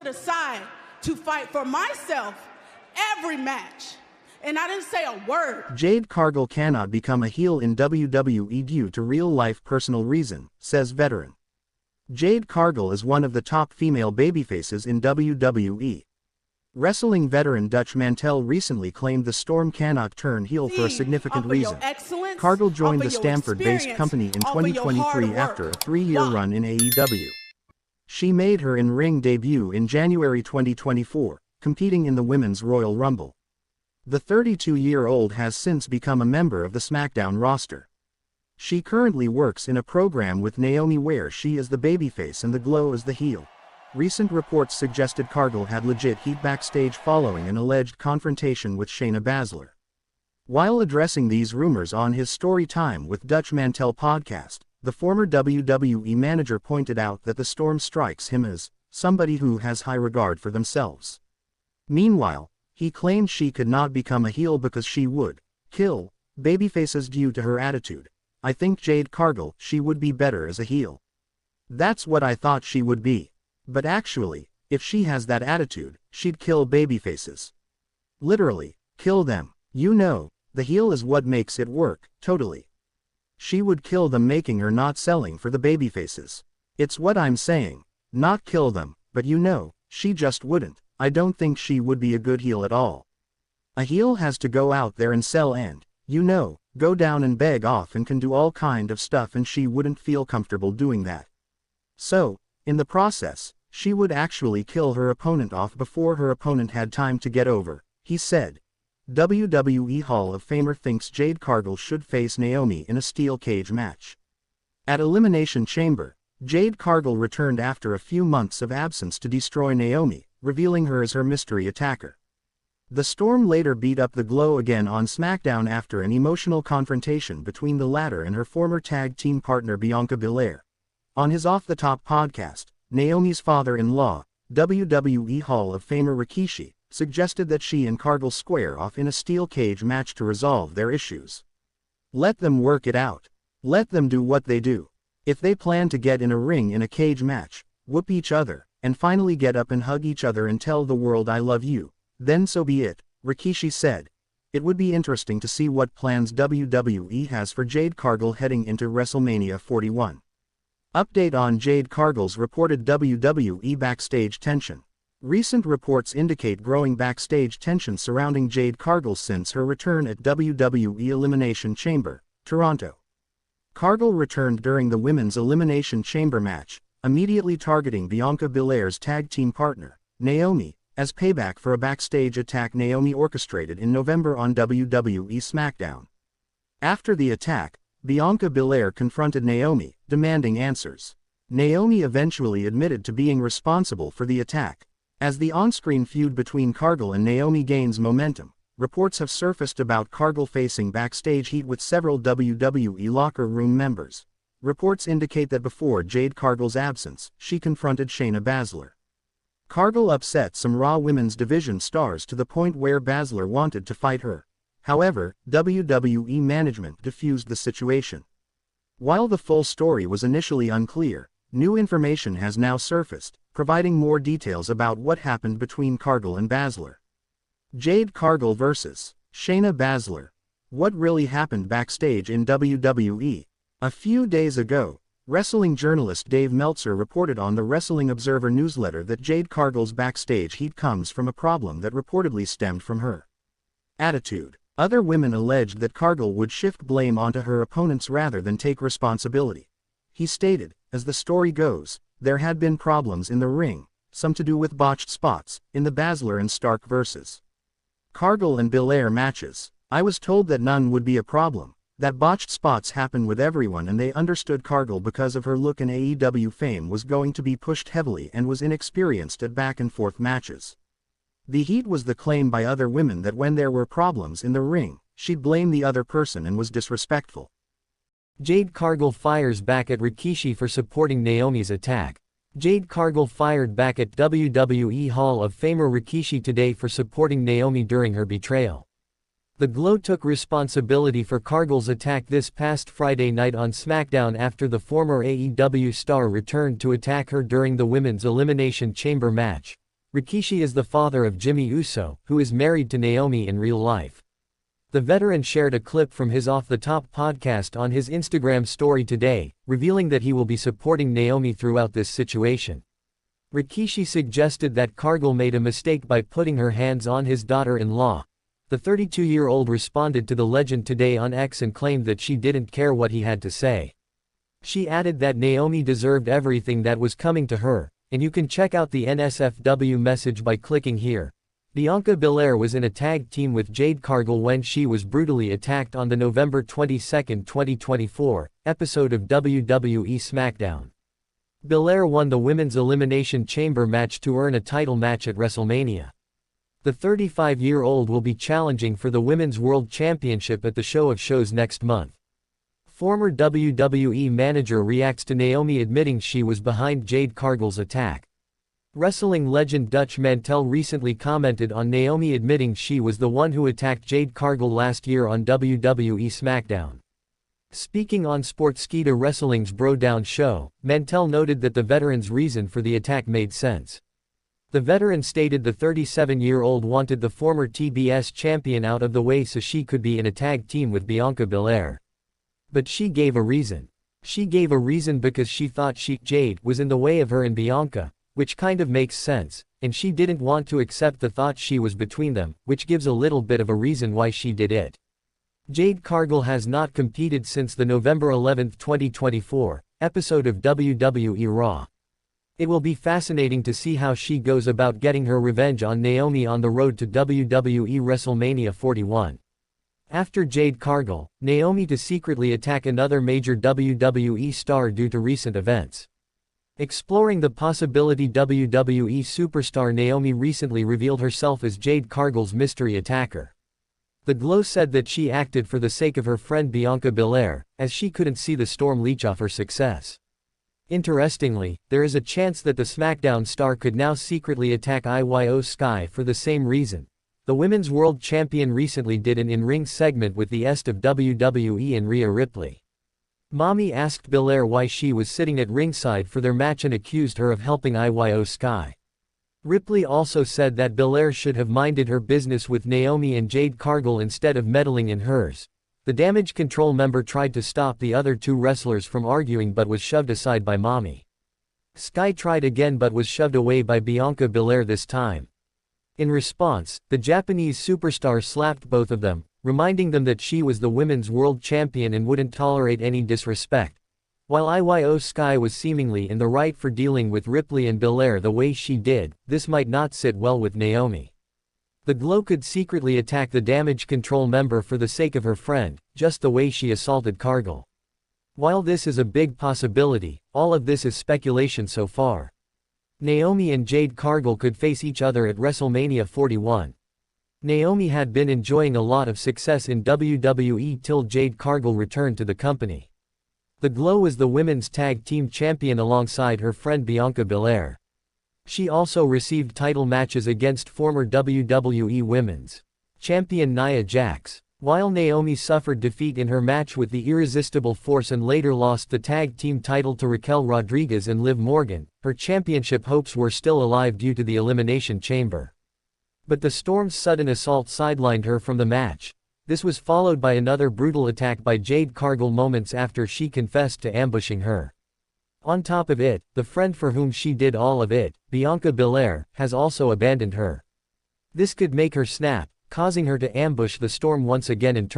decide to fight for myself every match. And I didn't say a word. Jade Cargill cannot become a heel in WWE due to real-life personal reason, says veteran. Jade Cargill is one of the top female babyfaces in WWE. Wrestling veteran Dutch Mantell recently claimed the Storm cannot turn heel for a significant reason. Cargill joined the Stamford-based company in 2023 after a 3-year run in AEW. She made her in-ring debut in January 2024, competing in the Women's Royal Rumble. The 32-year-old has since become a member of the SmackDown roster. She currently works in a program with Naomi where she is the babyface and the Glow is the heel. Recent reports suggested Cargill had legit heat backstage following an alleged confrontation with Shayna Baszler. While addressing these rumors on his Story Time with Dutch Mantell podcast, the former WWE manager pointed out that the Storm strikes him as somebody who has high regard for themselves. Meanwhile, he claimed she could not become a heel because she would kill babyfaces due to her attitude. I think Jade Cargill, she would be better as a heel. That's what I thought she would be. But actually, if she has that attitude, she'd kill babyfaces. Literally, kill them. You know, the heel is what makes it work, totally. She would kill them, making her not selling for the babyfaces. It's what I'm saying. Not kill them, but you know, she just wouldn't. I don't think she would be a good heel at all. A heel has to go out there and sell and, you know, go down and beg off and can do all kind of stuff, and she wouldn't feel comfortable doing that. So, in the process, she would actually kill her opponent off before her opponent had time to get over, he said. WWE Hall of Famer thinks Jade Cargill should face Naomi in a steel cage match. At Elimination Chamber, Jade Cargill returned after a few months of absence to destroy Naomi, revealing her as her mystery attacker. The Storm later beat up the Glow again on SmackDown after an emotional confrontation between the latter and her former tag team partner Bianca Belair. On his Off the Top podcast, Naomi's father-in-law, WWE Hall of Famer Rikishi, suggested that she and Cargill square off in a steel cage match to resolve their issues. Let them work it out. Let them do what they do. If they plan to get in a ring in a cage match, whoop each other, and finally get up and hug each other and tell the world I love you, then so be it, Rikishi said. It would be interesting to see what plans WWE has for Jade Cargill heading into WrestleMania 41. Update on Jade Cargill's reported WWE backstage tension. Recent reports indicate growing backstage tension surrounding Jade Cargill since her return at WWE Elimination Chamber, Toronto. Cargill returned during the Women's Elimination Chamber match, immediately targeting Bianca Belair's tag team partner, Naomi, as payback for a backstage attack Naomi orchestrated in November on WWE SmackDown. After the attack, Bianca Belair confronted Naomi, demanding answers. Naomi eventually admitted to being responsible for the attack. As the on-screen feud between Cargill and Naomi gains momentum, reports have surfaced about Cargill facing backstage heat with several WWE locker room members. Reports indicate that before Jade Cargill's absence, she confronted Shayna Baszler. Cargill upset some Raw Women's Division stars to the point where Baszler wanted to fight her. However, WWE management diffused the situation. While the full story was initially unclear, new information has now surfaced, providing more details about what happened between Cargill and Baszler. Jade Cargill vs. Shayna Baszler. What really happened backstage in WWE? A few days ago, wrestling journalist Dave Meltzer reported on the Wrestling Observer newsletter that Jade Cargill's backstage heat comes from a problem that reportedly stemmed from her attitude. Other women alleged that Cargill would shift blame onto her opponents rather than take responsibility. He stated, as the story goes, there had been problems in the ring, some to do with botched spots, in the Baszler and Stark vs. Cargill and Belair matches. I was told that none would be a problem, that botched spots happen with everyone, and they understood Cargill because of her look and AEW fame was going to be pushed heavily and was inexperienced at back-and-forth matches. The heat was the claim by other women that when there were problems in the ring, she'd blame the other person and was disrespectful. Jade Cargill fires back at Rikishi for supporting Naomi's attack. Jade Cargill fired back at WWE Hall of Famer Rikishi today for supporting Naomi during her betrayal. The Glow took responsibility for Cargill's attack this past Friday night on SmackDown after the former AEW star returned to attack her during the Women's Elimination Chamber match. Rikishi is the father of Jimmy Uso, who is married to Naomi in real life. The veteran shared a clip from his Off the Top podcast on his Instagram story today, revealing that he will be supporting Naomi throughout this situation. Rikishi suggested that Cargill made a mistake by putting her hands on his daughter-in-law. The 32-year-old responded to the legend today on X and claimed that she didn't care what he had to say. She added that Naomi deserved everything that was coming to her, and you can check out the NSFW message by clicking here. Bianca Belair was in a tag team with Jade Cargill when she was brutally attacked on the November 22, 2024, episode of WWE SmackDown. Belair won the Women's Elimination Chamber match to earn a title match at WrestleMania. The 35-year-old will be challenging for the Women's World Championship at the Show of Shows next month. Former WWE manager reacts to Naomi admitting she was behind Jade Cargill's attack. Wrestling legend Dutch Mantell recently commented on Naomi admitting she was the one who attacked Jade Cargill last year on WWE SmackDown. Speaking on Sportskeeda Wrestling's Bro Down show, Mantell noted that the veteran's reason for the attack made sense. The veteran stated the 37-year-old wanted the former TBS champion out of the way so she could be in a tag team with Bianca Belair. But she gave a reason. She gave a reason because she thought Jade was in the way of her and Bianca, which kind of makes sense, and she didn't want to accept the thought she was between them, which gives a little bit of a reason why she did it. Jade Cargill has not competed since the November 11, 2024, episode of WWE Raw. It will be fascinating to see how she goes about getting her revenge on Naomi on the road to WWE WrestleMania 41. After Jade Cargill, Naomi to secretly attack another major WWE star due to recent events. Exploring the possibility, WWE superstar Naomi recently revealed herself as Jade Cargill's mystery attacker. The Glow said that she acted for the sake of her friend Bianca Belair, as she couldn't see the storm leech off her success. Interestingly, there is a chance that the SmackDown star could now secretly attack Iyo Sky for the same reason. The Women's World Champion recently did an in-ring segment with the est of WWE and Rhea Ripley. Mommy asked Belair why she was sitting at ringside for their match and accused her of helping Iyo Sky. Ripley also said that Belair should have minded her business with Naomi and Jade Cargill instead of meddling in hers. The Damage Control member tried to stop the other two wrestlers from arguing but was shoved aside by Mommy. Sky tried again but was shoved away by Bianca Belair this time. In response, the Japanese superstar slapped both of them, reminding them that she was the Women's World Champion and wouldn't tolerate any disrespect. While Iyo Sky was seemingly in the right for dealing with Ripley and Belair the way she did, this might not sit well with Naomi. The Glow could secretly attack the Damage Control member for the sake of her friend, just the way she assaulted Cargill. While this is a big possibility, all of this is speculation so far. Naomi and Jade Cargill could face each other at WrestleMania 41. Naomi had been enjoying a lot of success in WWE till Jade Cargill returned to the company. The Glow was the women's tag team champion alongside her friend Bianca Belair. She also received title matches against former WWE Women's Champion Nia Jax. While Naomi suffered defeat in her match with the Irresistible Force and later lost the tag team title to Raquel Rodriguez and Liv Morgan, her championship hopes were still alive due to the Elimination Chamber. But the Storm's sudden assault sidelined her from the match. This was followed by another brutal attack by Jade Cargill moments after she confessed to ambushing her. On top of it, the friend for whom she did all of it, Bianca Belair, has also abandoned her. This could make her snap, causing her to ambush the Storm once again in turn.